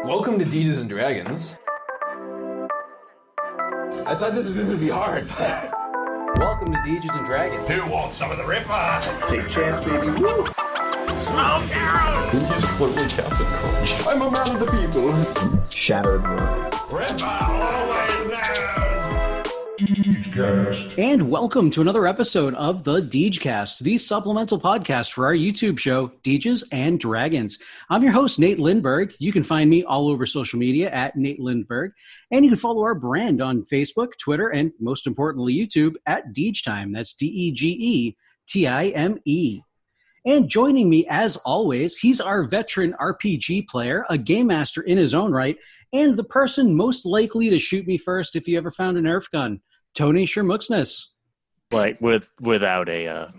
Welcome to Deges and Dragons. I thought this was going to be hard. Welcome to Deges and Dragons. Who wants some of the ripper? Take chance, baby. Woo! Slow down! He's totally Captain Crunch. I'm a man of the people. Shattered world. Ripper always knows! Degecast. And welcome to another episode of the Degecast, the supplemental podcast for our YouTube show, Deges and Dragons. I'm your host, Nate Lindberg. You can find me all over social media at Nate Lindberg. And you can follow our brand on Facebook, Twitter, and most importantly, YouTube at Degetime. That's Degetime. And joining me, as always, he's our veteran RPG player, a game master in his own right, and the person most likely to shoot me first if you ever found a Nerf gun, Tony Shermuxness. Like without a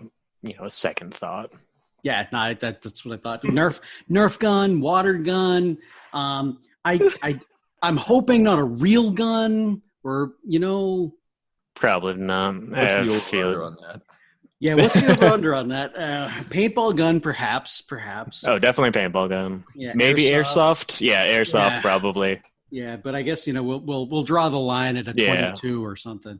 second thought. Yeah, no, that's what I thought. Nerf gun, water gun. I'm hoping not a real gun, or Probably not. What's the over on that? Yeah, what's the over on that? Paintball gun, perhaps. Oh, definitely paintball gun. Yeah, maybe airsoft. Yeah, airsoft, Yeah. probably. Yeah, but I guess we'll draw the line at a 22 or something.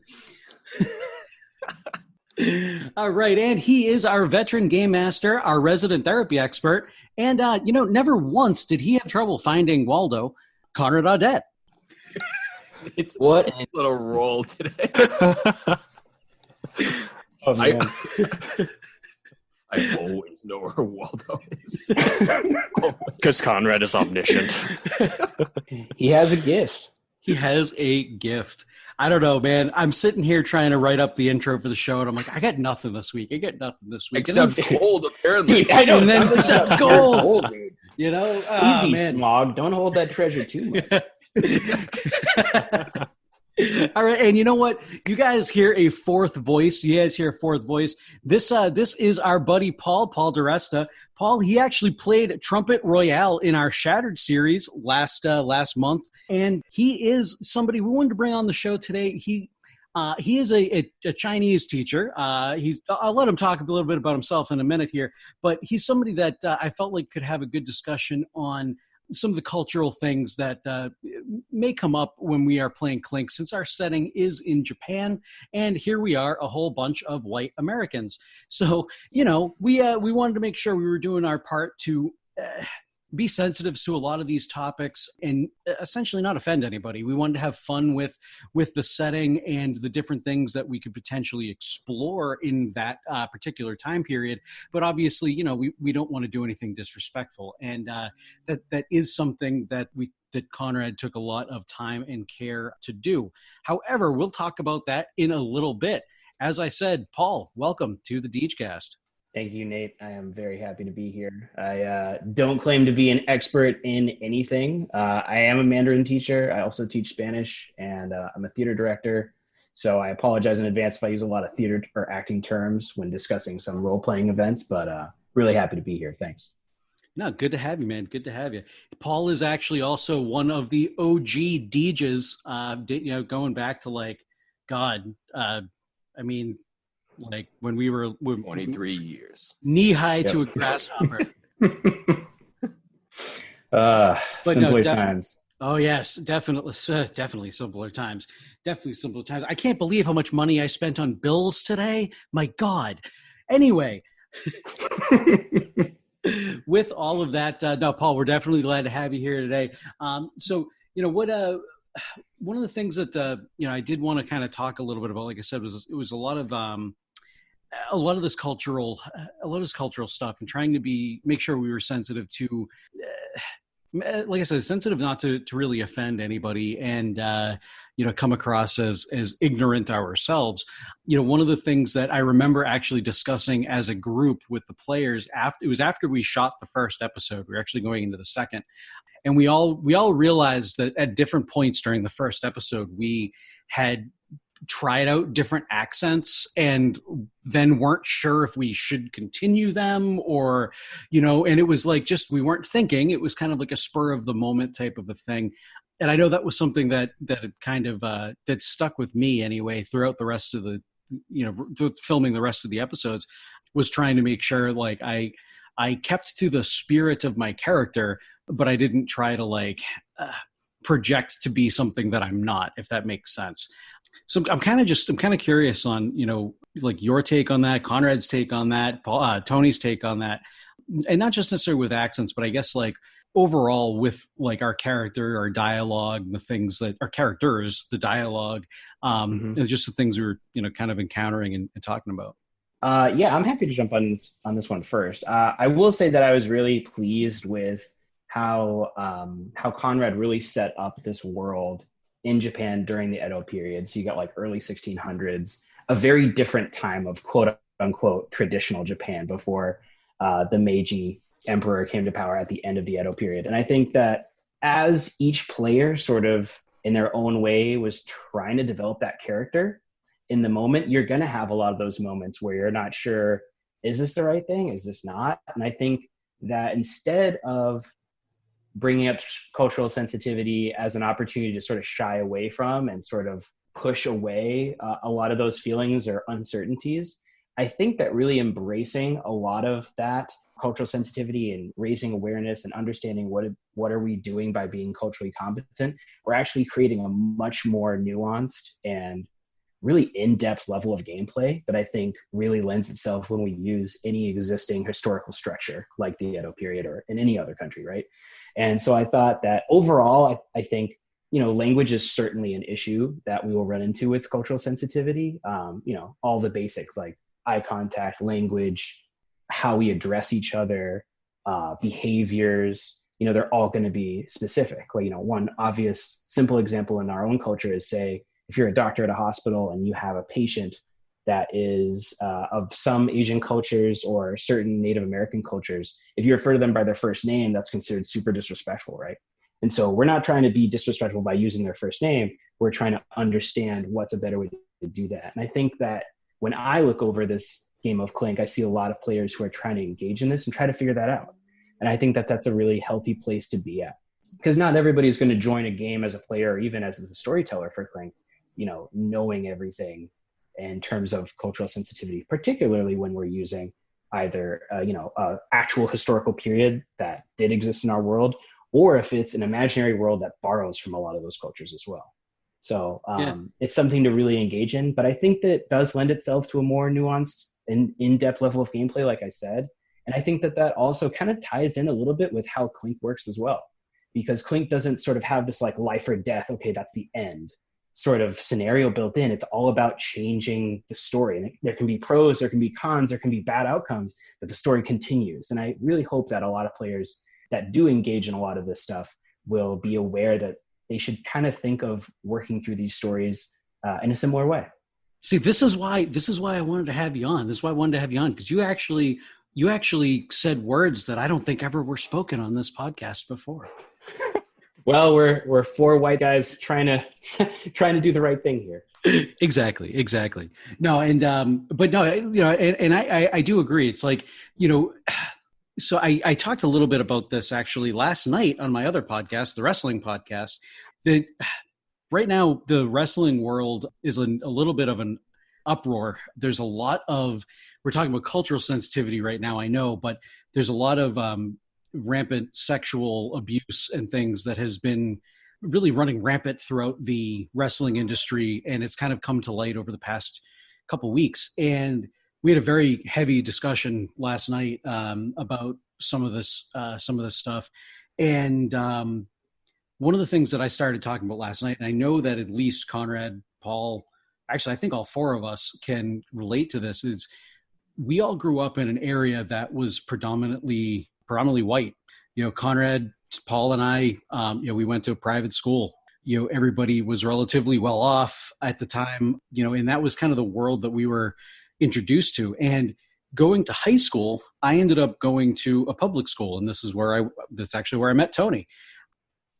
All right, and he is our veteran game master, our resident therapy expert, and never once did he have trouble finding Waldo, Conrad Audette. It's What? a little roll today. Oh, man. I always know where Waldo is. Because Conrad is omniscient. He has a gift. He has a gift. I don't know, man. I'm sitting here trying to write up the intro for the show, and I'm like, I got nothing this week. Except gold, apparently. I know. And then except gold. Dude. Oh, Easy, man. Smog. Don't hold that treasure too much. All right, and you know what? You guys hear a fourth voice. This is our buddy Paul DiResta. Paul, he actually played Trumpet Royale in our Shattered series last month, and he is somebody we wanted to bring on the show today. He is a Chinese teacher. I'll let him talk a little bit about himself in a minute here, but he's somebody that I felt like could have a good discussion on some of the cultural things that may come up when we are playing Clink, since our setting is in Japan, and here we are, a whole bunch of white Americans. So, we wanted to make sure we were doing our part to be sensitive to a lot of these topics and essentially not offend anybody. We wanted to have fun with the setting and the different things that we could potentially explore in that particular time period. But obviously, we don't want to do anything disrespectful. And that is something that Conrad took a lot of time and care to do. However, we'll talk about that in a little bit. As I said, Paul, welcome to the Degecast. Thank you, Nate. I am very happy to be here. I don't claim to be an expert in anything. I am a Mandarin teacher. I also teach Spanish, and I'm a theater director. So I apologize in advance if I use a lot of theater or acting terms when discussing some role-playing events, but really happy to be here. Thanks. No, good to have you, man. Good to have you. Paul is actually also one of the OG Deges, going back to when we were 23 years. Knee high to a grasshopper. Simpler times. Oh yes, definitely simpler times. Definitely simpler times. I can't believe how much money I spent on bills today. My God. Anyway, with all of that, no, Paul, we're definitely glad to have you here today. One of the things that I did want to kind of talk a little bit about, like I said, was a lot of this cultural stuff, and trying to make sure we were sensitive to, like I said, sensitive not to really offend anybody, and come across as ignorant ourselves. One of the things that I remember actually discussing as a group with the players after we shot the first episode. We were actually going into the second, and we all realized that at different points during the first episode we had tried out different accents and then weren't sure if we should continue them or, and it was like, just, we weren't thinking. It was kind of like a spur of the moment type of a thing. And I know that was something that had kind of, that stuck with me anyway, throughout the rest of the, filming the rest of the episodes, was trying to make sure I kept to the spirit of my character, but I didn't try to project to be something that I'm not, if that makes sense. So I'm kind of curious on, like your take on that, Conrad's take on that, Tony's take on that, and not just necessarily with accents, but I guess like overall with like our character, our dialogue, the things that our characters, the dialogue, and just the things we were, kind of encountering and talking about. Yeah, I'm happy to jump on this one first. I will say that I was really pleased with how Conrad really set up this world in Japan during the Edo period. So you got like early 1600s, a very different time of quote unquote traditional Japan before the Meiji emperor came to power at the end of the Edo period. And I think that as each player sort of in their own way was trying to develop that character in the moment, you're going to have a lot of those moments where you're not sure, is this the right thing? Is this not? And I think that instead of bringing up cultural sensitivity as an opportunity to sort of shy away from and sort of push away a lot of those feelings or uncertainties, I think that really embracing a lot of that cultural sensitivity and raising awareness and understanding what are we doing by being culturally competent, we're actually creating a much more nuanced and really in-depth level of gameplay that I think really lends itself when we use any existing historical structure like the Edo period or in any other country, right? And so I thought that overall, I think, language is certainly an issue that we will run into with cultural sensitivity. All the basics like eye contact, language, how we address each other, behaviors, they're all going to be specific. One obvious simple example in our own culture is, say, if you're a doctor at a hospital and you have a patient that is of some Asian cultures or certain Native American cultures, if you refer to them by their first name, that's considered super disrespectful, right? And so we're not trying to be disrespectful by using their first name. We're trying to understand what's a better way to do that. And I think that when I look over this game of Clink, I see a lot of players who are trying to engage in this and try to figure that out. And I think that that's a really healthy place to be at, because not everybody is going to join a game as a player or even as the storyteller for Clink, knowing everything in terms of cultural sensitivity, particularly when we're using either, actual historical period that did exist in our world, or if it's an imaginary world that borrows from a lot of those cultures as well. So It's something to really engage in, but I think that it does lend itself to a more nuanced and in-depth level of gameplay, like I said. And I think that that also kind of ties in a little bit with how Clink works as well, because Clink doesn't sort of have this like life or death, okay, that's the end sort of scenario built in. It's all about changing the story. And there can be pros, there can be cons, there can be bad outcomes, but the story continues. And I really hope that a lot of players that do engage in a lot of this stuff will be aware that they should kind of think of working through these stories in a similar way. See, this is why I wanted to have you on. This is why I wanted to have you on, because you actually said words that I don't think ever were spoken on this podcast before. Well, we're four white guys trying to do the right thing here. Exactly. No, and but no, and I do agree. It's like, so I talked a little bit about this actually last night on my other podcast, the wrestling podcast, that right now the wrestling world is a little bit of an uproar. There's a lot of, we're talking about cultural sensitivity right now, I know, but there's a lot of rampant sexual abuse and things that has been really running rampant throughout the wrestling industry. And it's kind of come to light over the past couple weeks. And we had a very heavy discussion last night about some of this stuff. And one of the things that I started talking about last night, and I know that at least Conrad, Paul, actually, I think all four of us can relate to this, is we all grew up in an area that was predominantly white. Conrad, Paul, and I, we went to a private school. Everybody was relatively well off at the time, and that was kind of the world that we were introduced to. And going to high school, I ended up going to a public school, and that's actually where I met Tony.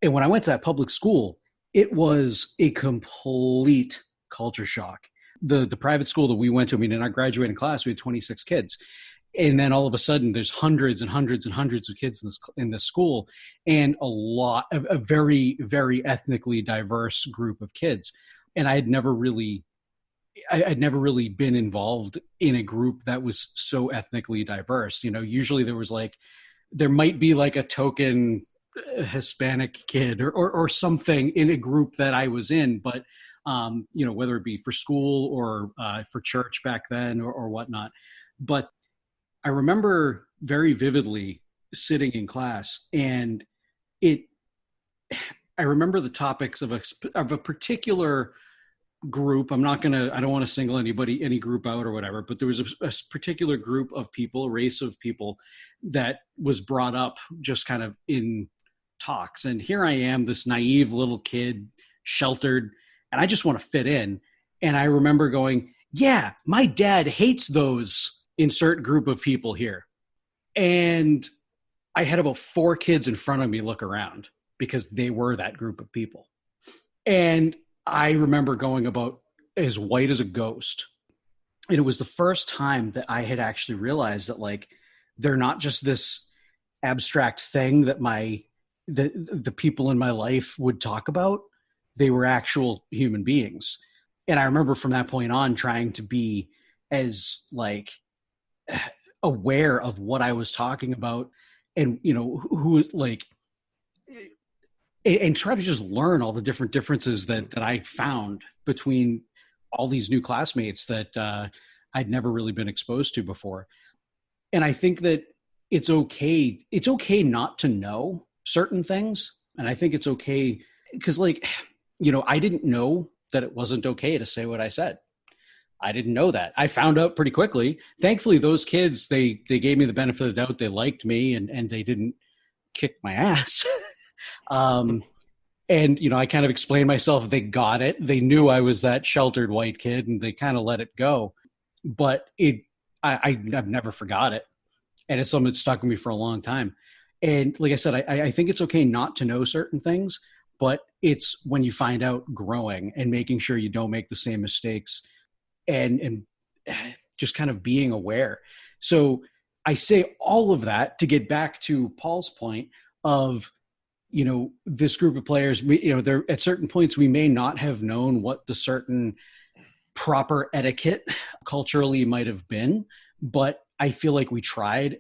And when I went to that public school, it was a complete culture shock. The private school that we went to, in our graduating class, we had 26 kids. And then all of a sudden there's hundreds and hundreds and hundreds of kids in this school, and a very, very ethnically diverse group of kids. And I'd never really been involved in a group that was so ethnically diverse. Usually there might be like a token a Hispanic kid or something in a group that I was in, but whether it be for school or for church back then or whatnot. But I remember very vividly sitting in class, and I remember the topics of a particular group. I don't want to single any group out or whatever, but there was a particular group of people, race of people that was brought up just kind of in talks. And here I am, this naive little kid, sheltered, and I just want to fit in. And I remember going, yeah, my dad hates those insert group of people here. And I had about 4 kids in front of me look around because they were that group of people. And I remember going about as white as a ghost. And it was the first time that I had actually realized that, like, they're not just this abstract thing that the people in my life would talk about. They were actual human beings. And I remember from that point on trying to be as, like, aware of what I was talking about, and, who, like, and try to just learn all the different differences that I found between all these new classmates that I'd never really been exposed to before. And I think that it's okay not to know certain things. And I think it's okay because, like, I didn't know that it wasn't okay to say what I said. I didn't know that. I found out pretty quickly. Thankfully, those kids, they gave me the benefit of the doubt. They liked me, and they didn't kick my ass. And, I kind of explained myself. They got it. They knew I was that sheltered white kid, and they kind of let it go. But I've never forgot it. And it's something that stuck with me for a long time. And like I said, I think it's okay not to know certain things, but it's when you find out growing and making sure you don't make the same mistakes and just kind of being aware. So I say all of that to get back to Paul's point of, this group of players, there at certain points, we may not have known what the certain proper etiquette culturally might have been, but I feel like we tried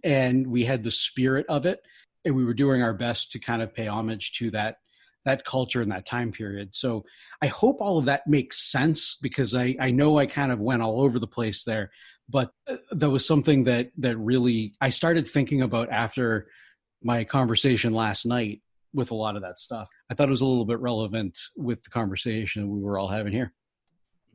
and we had the spirit of it, and we were doing our best to kind of pay homage to that culture and that time period. So I hope all of that makes sense, because I know I kind of went all over the place there, but that was something that really I started thinking about after my conversation last night with a lot of that stuff. I thought it was a little bit relevant with the conversation we were all having here.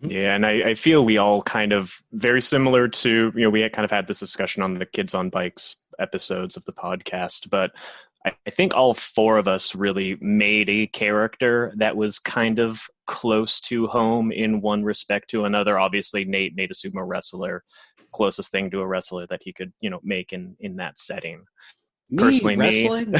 Yeah, and I feel we all kind of very similar to, we had kind of had this discussion on the Kids on Bikes episodes of the podcast, but I think all 4 of us really made a character that was kind of close to home in one respect to another. Obviously, Nate a sumo wrestler, closest thing to a wrestler that he could, make in that setting. Personally, wrestling?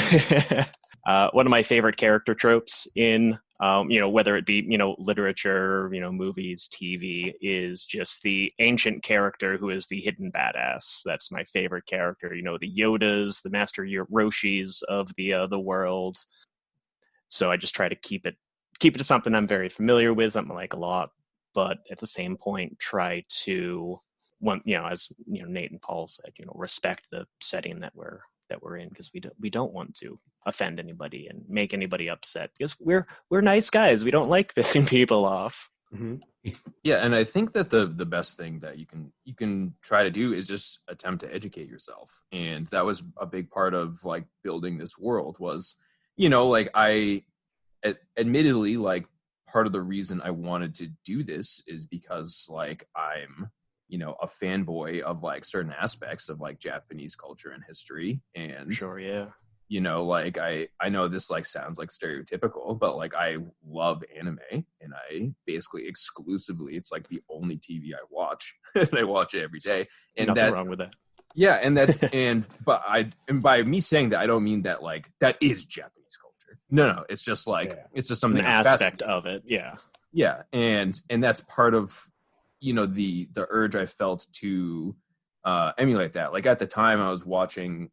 One of my favorite character tropes in, whether it be, literature, movies, TV, is just the ancient character who is the hidden badass. That's my favorite character. The Yodas, the Master Roshis of the world. So I just try to keep it to something I'm very familiar with, something I like a lot, but at the same point, try to, as Nate and Paul said, respect the setting that we're in, because we don't want to offend anybody and make anybody upset, because we're nice guys. We don't like pissing people off. Mm-hmm. Yeah, and I think that the best thing that you can try to do is just attempt to educate yourself, and that was a big part of, like, building this world was, like, I admittedly, like, part of the reason I wanted to do this is because, like, I'm a fanboy of, like, certain aspects of, like, Japanese culture and history. And sure, yeah. Like, I know this, like, sounds like stereotypical, but, like, I love anime, and I basically exclusively, it's like the only TV I watch, and I watch it every day. And nothing wrong with that. Yeah, and that's and by me saying that, I don't mean that, like, that is Japanese culture. No, it's just like it's just something, an aspect of it. Yeah, and that's part of the urge I felt to emulate that. Like, at the time I was watching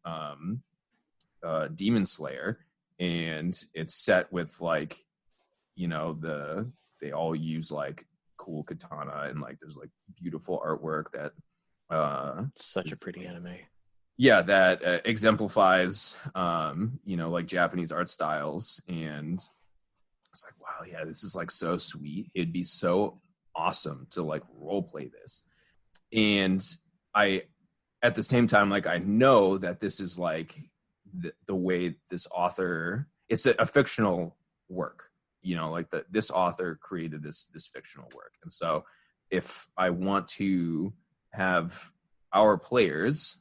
Demon Slayer, and it's set with, like, they all use, like, cool katana, and, like, there's, like, beautiful artwork that such a pretty anime. yeah, that exemplifies, like Japanese art styles. And it's like, wow, yeah, this is like so sweet. It'd be so awesome to like role play this. And at the same time, like, I know that this is like the way this author, it's a fictional work, like this author created this fictional work. And so if I want to have our players,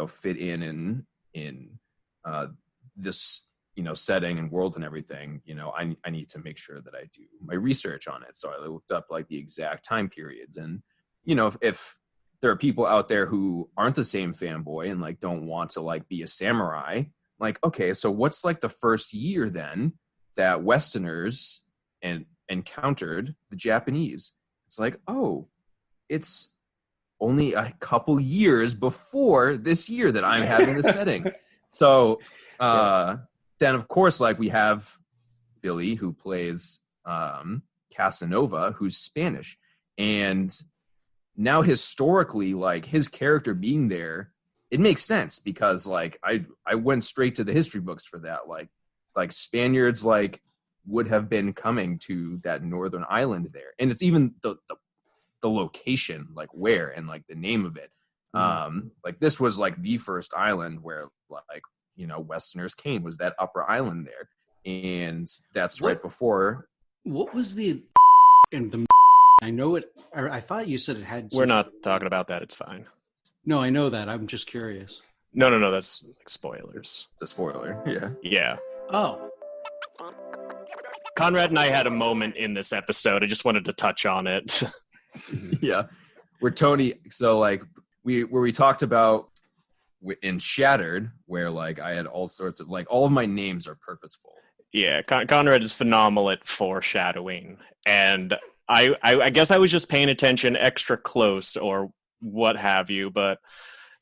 fit in this, setting and world and everything, I need to make sure that I do my research on it. So I looked up like the exact time periods, and, if there are people out there who aren't the same fanboy and like don't want to like be a samurai, like, okay, so what's like the first year then that Westerners encountered the Japanese? It's like, oh, it's only a couple years before this year that I'm having the setting. So then of course, like, we have Billy, who plays Casanova, who's Spanish. And now historically, like, his character being there, it makes sense because like I went straight to the history books for that. Like Spaniards like would have been coming to that northern island there. And it's even the location, like where, and like the name of it. Like this was like the first island where like, Westerners came, was that upper island there. And that's right before. What was the and the I know it. I thought you said it had. We're not talking about that. It's fine. No, I know that. I'm just curious. No. That's like spoilers. It's a spoiler. Yeah. Yeah. Oh. Conrad and I had a moment in this episode. I just wanted to touch on it. Yeah. Where Tony, so like we talked about in Shattered, where like I had all sorts of like all of my names are purposeful. Yeah, Conrad is phenomenal at foreshadowing, and I guess I was just paying attention extra close or what have you, but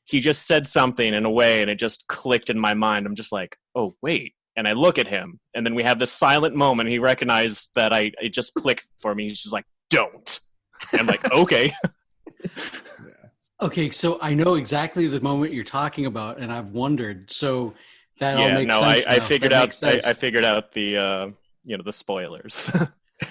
he just said something in a way and it just clicked in my mind. I'm just like, oh, wait. And I look at him, and then we have this silent moment. He recognized that it just clicked for me. He's just like, don't. And I'm like, okay. Okay, so I know exactly the moment you're talking about, and I've wondered. So that all makes sense. I figured out. I figured out the the spoilers.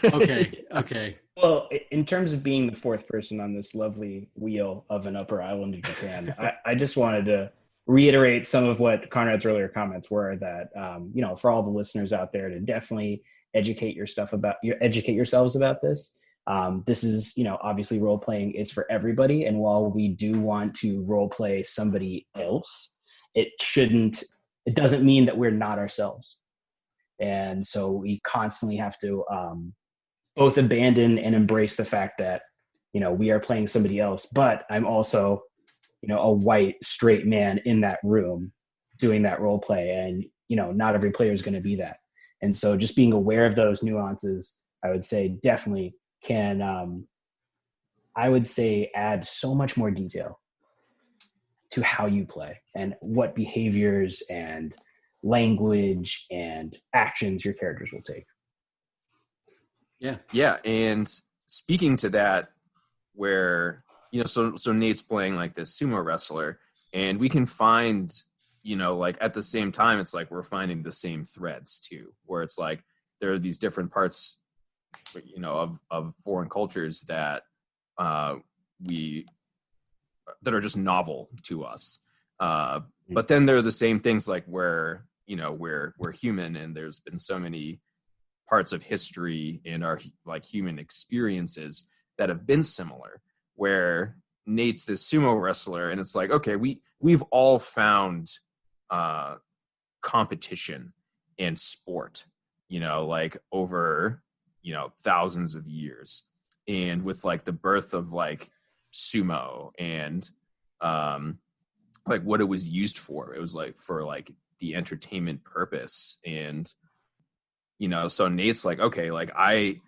Okay. Well, in terms of being the fourth person on this lovely wheel of an upper island of Japan, I just wanted to reiterate some of what Conrad's earlier comments were, that for all the listeners out there, to definitely educate yourselves about this. This is, obviously role playing is for everybody, and while we do want to role play somebody else, it doesn't mean that we're not ourselves. And so we constantly have to both abandon and embrace the fact that, we are playing somebody else, but I'm also, a white straight man in that room doing that role play. And, not every player is going to be that. And so just being aware of those nuances, I would say definitely can, add so much more detail to how you play and what behaviors and language and actions your characters will take. Yeah. And speaking to that, where, so Nate's playing like this sumo wrestler, and we can find, like at the same time, it's like we're finding the same threads too, where it's like there are these different parts, of foreign cultures that that are just novel to us. But then there are the same things like where, we're human, and there's been so many parts of history in our like human experiences that have been similar, where Nate's this sumo wrestler, and it's like, okay, we've all found competition and sport, like over, thousands of years. And with like the birth of like sumo and like what it was used for, it was like for like the entertainment purpose. And so Nate's like, okay, like I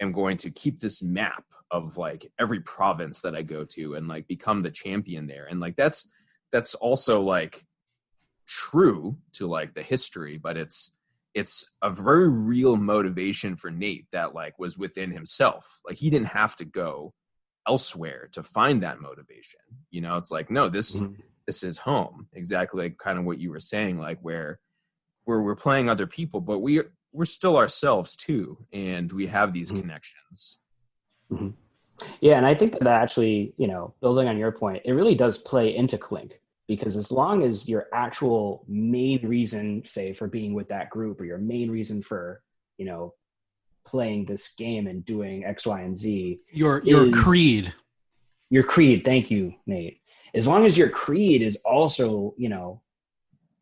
am going to keep this map of like every province that I go to and like become the champion there. And like that's also like true to like the history, but it's a very real motivation for Nate that like was within himself. Like he didn't have to go elsewhere to find that motivation. It's like, no, this this is home. Exactly, like kind of what you were saying, like where we're playing other people, but we're still ourselves too, and we have these connections. Mm-hmm. Yeah, and I think that actually, building on your point, it really does play into Clink, because as long as your actual main reason, say, for being with that group, or your main reason for, playing this game and doing X, Y, and Z, your creed. Your creed, thank you, Nate. As long as your creed is also,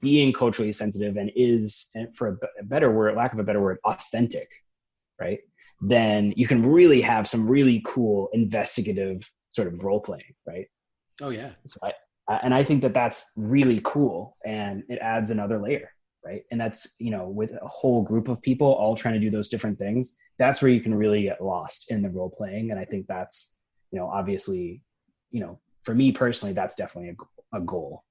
being culturally sensitive and is, and for a better word, lack of a better word, authentic, right? Then you can really have some really cool investigative sort of role playing, right? Oh yeah. So I think that that's really cool, and it adds another layer, right? And that's, with a whole group of people all trying to do those different things, that's where you can really get lost in the role playing. And I think that's, obviously, for me personally, that's definitely a goal.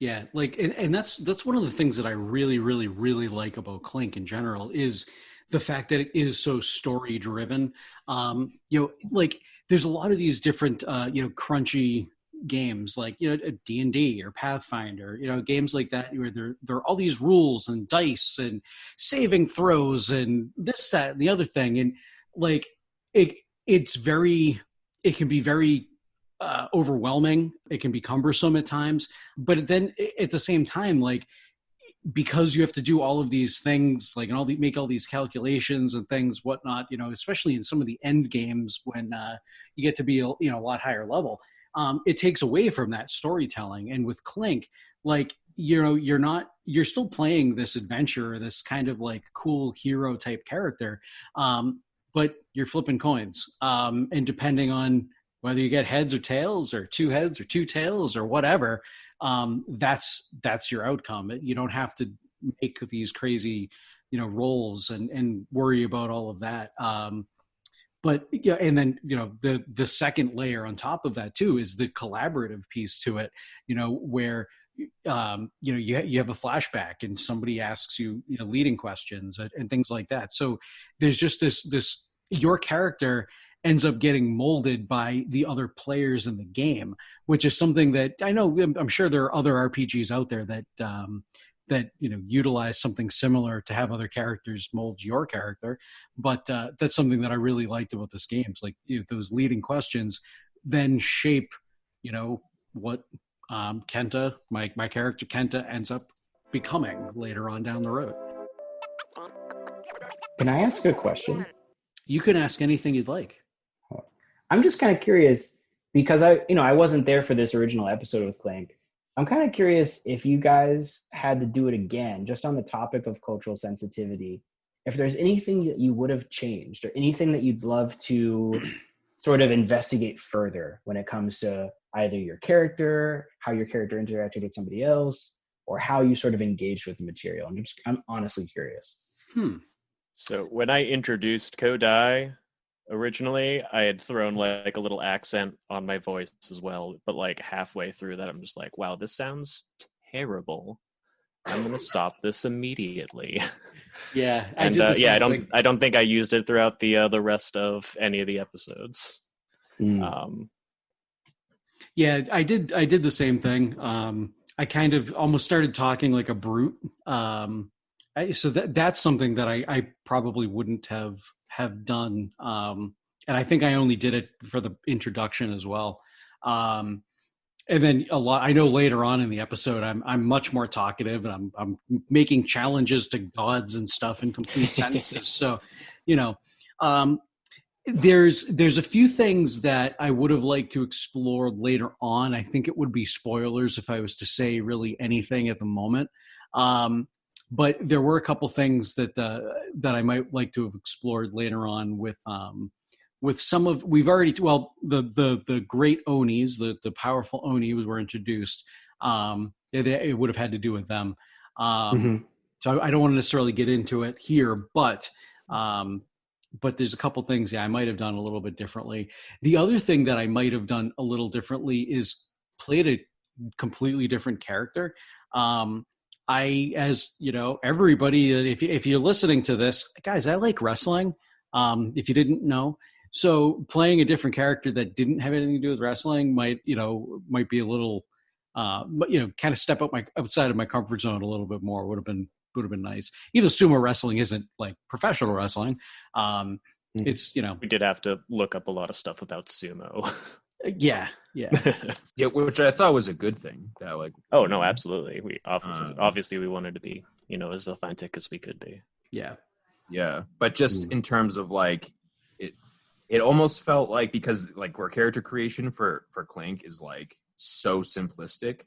Yeah, like, and that's one of the things that I really, really, really like about Clink in general is the fact that it is so story driven. Like there's a lot of these different, crunchy games like, D&D or Pathfinder, games like that where there are all these rules and dice and saving throws and this, that, and the other thing. And like, it can be very overwhelming. It can be cumbersome at times, but then at the same time, like, because you have to do all of these things, like, and make all these calculations and things, whatnot, especially in some of the end games when you get to be a lot higher level, it takes away from that storytelling. And with Clink, like, you're still playing this adventure, this kind of like cool hero type character, but you're flipping coins, and depending on whether you get heads or tails or two heads or two tails or whatever, that's your outcome. You don't have to make these crazy, rolls and worry about all of that. But yeah, and then the second layer on top of that too is the collaborative piece to it. Where you have a flashback and somebody asks you leading questions and things like that. So there's just this your character ends up getting molded by the other players in the game, which is something that I know, I'm sure there are other RPGs out there that utilize something similar to have other characters mold your character. But that's something that I really liked about this game. It's like those leading questions then shape, what Kenta, my character Kenta, ends up becoming later on down the road. Can I ask a question? You can ask anything you'd like. I'm just kind of curious because I wasn't there for this original episode with Clink. I'm kind of curious if you guys had to do it again, just on the topic of cultural sensitivity, if there's anything that you would have changed or anything that you'd love to sort of investigate further when it comes to either your character, how your character interacted with somebody else, or how you sort of engaged with the material. I'm honestly curious. So when I introduced Kodai originally, I had thrown like a little accent on my voice as well, but like halfway through that, I'm just like, wow, this sounds terrible. I'm gonna stop this immediately. Yeah, and I don't think I used it throughout the rest of any of the episodes. Yeah, I did the same thing. I kind of almost started talking like a brute. So that's something that I probably wouldn't have done. And I think I only did it for the introduction as well. And then I know later on in the episode, I'm much more talkative, and I'm making challenges to gods and stuff in complete sentences. So, there's a few things that I would have liked to explore later on. I think it would be spoilers if I was to say really anything at the moment. But there were a couple things that I might like to have explored later on with some of, we've already, the great Onis, the powerful Oni were introduced. It would have had to do with them. So I don't want to necessarily get into it here, but there's a couple things, I might have done a little bit differently. The other thing that I might have done a little differently is played a completely different character. As everybody, if you're listening to this, guys, I like wrestling. If you didn't know, so playing a different character that didn't have anything to do with wrestling might be a little but kind of step outside of my comfort zone a little bit more would have been nice. Even though sumo wrestling isn't like professional wrestling, it's we did have to look up a lot of stuff about sumo. Yeah. Yeah, which I thought was a good thing. That like, oh no, absolutely. We obviously we wanted to be as authentic as we could be. Yeah, but just in terms of like it almost felt like, because like our character creation for Clink is like so simplistic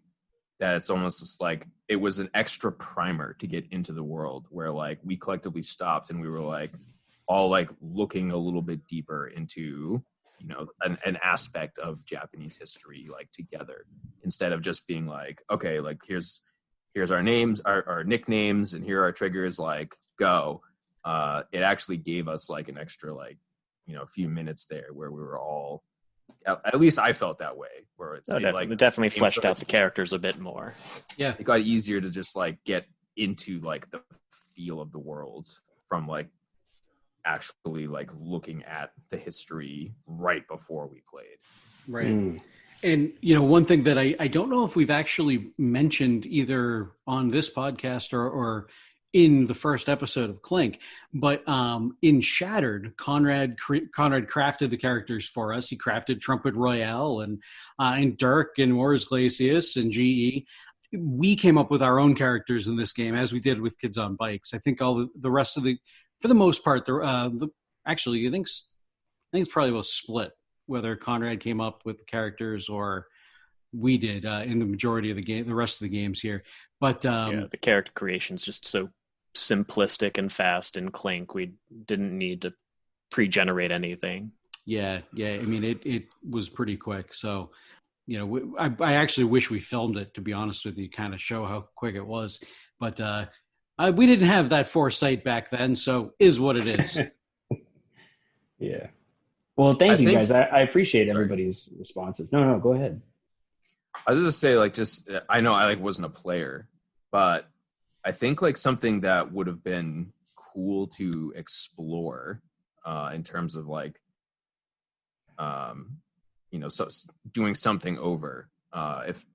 that it's almost just like it was an extra primer to get into the world, where like we collectively stopped and we were like all like looking a little bit deeper into an aspect of Japanese history like together, instead of just being like, okay, like here's our names, our nicknames, and here are our triggers, like go. It actually gave us like an extra like a few minutes there where we were all, at least I felt that way, where it definitely fleshed out the characters a bit more. Yeah, it got easier to just like get into like the feel of the world from like actually like looking at the history right before we played. Right. And one thing that I don't know if we've actually mentioned either on this podcast or in the first episode of Clink, but in Shattered, Conrad crafted the characters for us. He crafted Trumpet Royale and Dirk and Wars Glacius and GE. We came up with our own characters in this game, as we did with Kids on Bikes. I think all the rest of for the most part, actually, I think it's probably about split whether Conrad came up with the characters or we did in the majority of the rest of the games here. But the character creation is just so simplistic and fast in Clink. We didn't need to pre-generate anything. Yeah. I mean, it was pretty quick. So, I actually wish we filmed it, to be honest with you, kind of show how quick it was. But we didn't have that foresight back then, so is what it is. Yeah. Well, thank you guys. I appreciate everybody's responses. No, go ahead. I was just say, like, I know I like wasn't a player, but I think like something that would have been cool to explore in terms of like, so doing something over.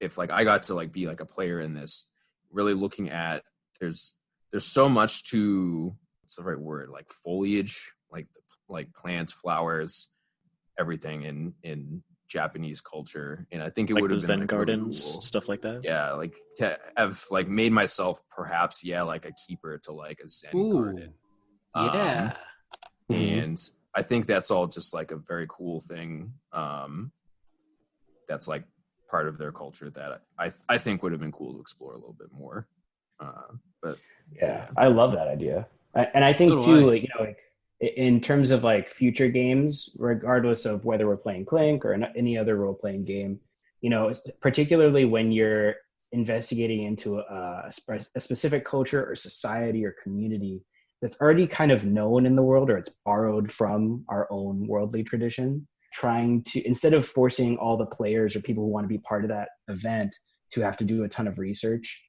If like I got to like be like a player in this, really looking at there's so much to, what's the right word, like foliage, like plants, flowers, everything in Japanese culture, and I think it like would have been Zen like, gardens, really cool. Stuff like that. Yeah, like to have like made myself perhaps like a keeper to like a Zen garden. Yeah, and I think that's all just like a very cool thing. That's like part of their culture that I think would have been cool to explore a little bit more. But yeah, I love that idea, and I think too, like in terms of like future games, regardless of whether we're playing Clink or any other role-playing game, particularly when you're investigating into a specific culture or society or community that's already kind of known in the world, or it's borrowed from our own worldly tradition, trying to, instead of forcing all the players or people who want to be part of that event to have to do a ton of research,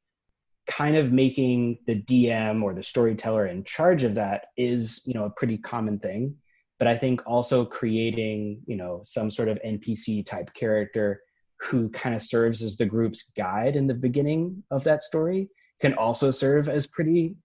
kind of making the DM or the storyteller in charge of that is, a pretty common thing. But I think also creating, some sort of NPC type character who kind of serves as the group's guide in the beginning of that story can also serve as pretty,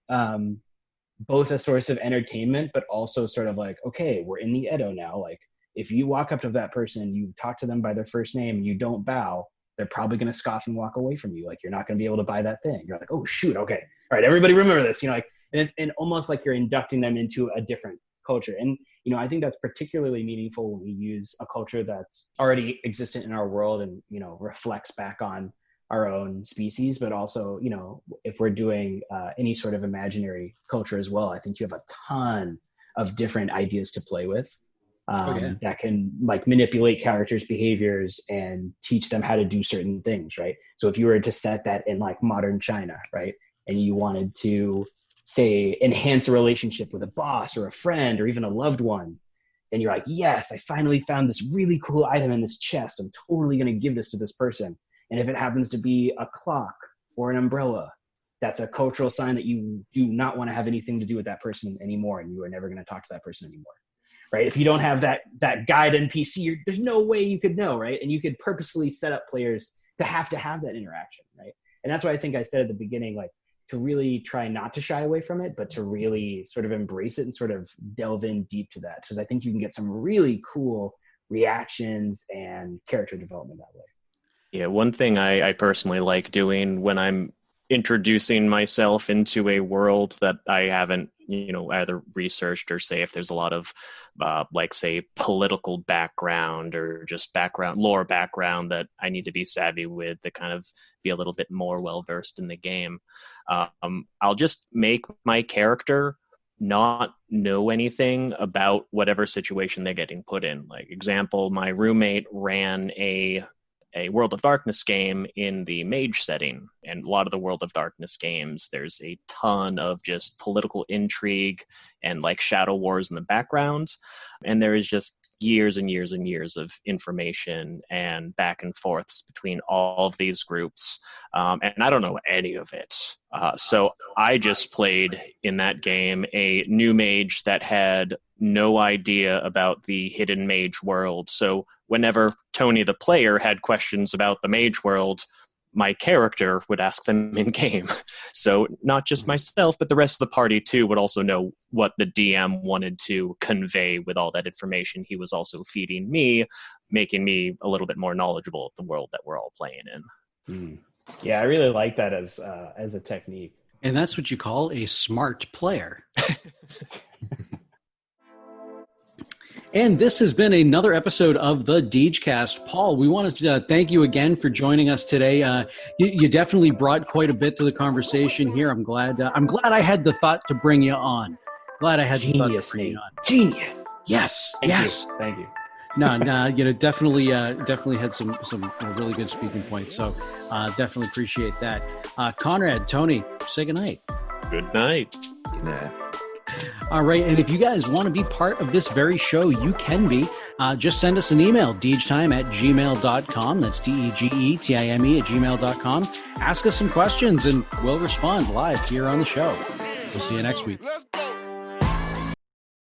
both a source of entertainment, but also sort of like, okay, we're in the Edo now. Like if you walk up to that person, you talk to them by their first name and you don't bow, they're probably going to scoff and walk away from you. Like you're not going to be able to buy that thing. You're like, oh shoot. Okay. All right. Everybody remember this, and almost like you're inducting them into a different culture. And, I think that's particularly meaningful when we use a culture that's already existent in our world and, reflects back on our own species, but also, if we're doing any sort of imaginary culture as well, I think you have a ton of different ideas to play with. That can like manipulate characters' behaviors and teach them how to do certain things, right? So if you were to set that in like modern China, right, and you wanted to say enhance a relationship with a boss or a friend or even a loved one, and you're like, yes, I finally found this really cool item in this chest. I'm totally going to give this to this person. And if it happens to be a clock or an umbrella, that's a cultural sign that you do not want to have anything to do with that person anymore, and you are never going to talk to that person anymore. Right? If you don't have that guide NPC, there's no way you could know, right? And you could purposefully set up players to have that interaction, right? And that's why I think I said at the beginning, like, to really try not to shy away from it, but to really sort of embrace it and sort of delve in deep to that, because I think you can get some really cool reactions and character development that way. Yeah, one thing I personally like doing when I'm introducing myself into a world that I haven't, either researched, or say if there's a lot of like, say, political background or just lore background that I need to be savvy with to kind of be a little bit more well versed in the game. I'll just make my character not know anything about whatever situation they're getting put in. Like, example, my roommate ran a World of Darkness game in the mage setting, and a lot of the World of Darkness games, there's a ton of just political intrigue and like shadow wars in the background, and there is just years and years and years of information and back and forths between all of these groups, and I don't know any of it. So I just played in that game a new mage that had no idea about the hidden mage world. So whenever Tony the player had questions about the mage world, my character would ask them in game. So not just myself, but the rest of the party too would also know what the DM wanted to convey with all that information he was also feeding me, making me a little bit more knowledgeable of the world that we're all playing in. Yeah, I really like that as a technique. And that's what you call a smart player. And this has been another episode of the Degecast. Paul, we want to thank you again for joining us today. You definitely brought quite a bit to the conversation here. I'm glad I had the thought to bring you on. Glad I had the thought to bring you on. Genius. Yes. Thank you. No, definitely had some really good speaking points. So definitely appreciate that. Conrad, Tony, say goodnight. Good night. Good night. All right, and if you guys want to be part of this very show, you can be. Just send us an email, degetime@gmail.com. That's DEGETIME@gmail.com. Ask us some questions, and we'll respond live here on the show. We'll see you next week. Let's go.